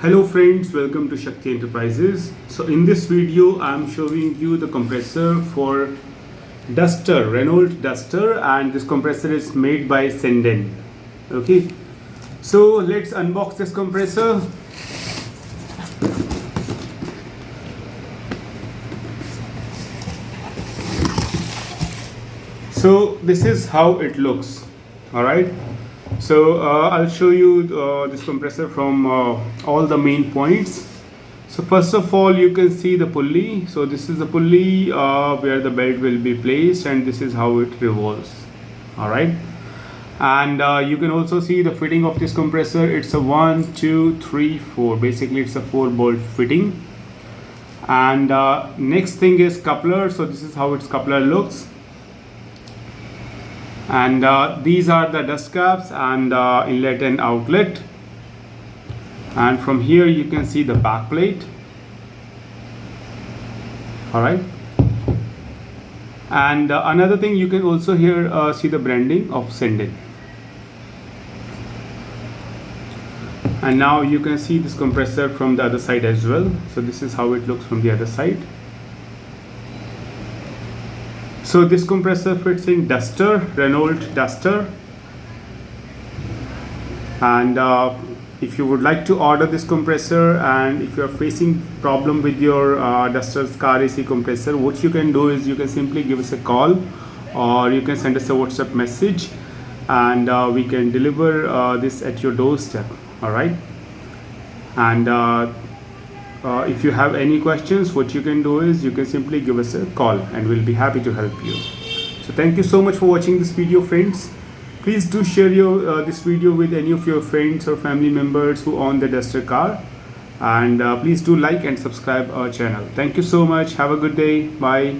Hello friends, welcome to Shakti Enterprises. So in this video I am showing you the compressor for Duster, Renault Duster, and this compressor is made by Senden. Okay, so let's unbox this compressor. So this is how it looks. All right. So I'll show you this compressor from all the main points. So first of all, you can see the pulley. So this is the pulley where the belt will be placed, and this is how it revolves. All right. And you can also see the fitting of this compressor. It's a 1, 2, 3, 4. Basically, it's a 4-bolt fitting. And next thing is coupler. So this is how its coupler looks. And these are the dust caps and inlet and outlet, and from here you can see the back plate. All right, and another thing, you can also here see the branding of Senden. And now you can see this compressor from the other side as well. So this is how it looks from the other side. So this compressor fits in Duster, Renault Duster. And if you would like to order this compressor, and if you are facing problem with your Duster's car AC compressor, what you can do is you can simply give us a call, or you can send us a WhatsApp message, and we can deliver this at your doorstep. All right. And if you have any questions, what you can do is you can simply give us a call, and we'll be happy to help you. So thank you so much for watching this video, friends. Please do share this video with any of your friends or family members who own the Duster car, and please do like and subscribe our channel. Thank you so much. Have a good day. Bye.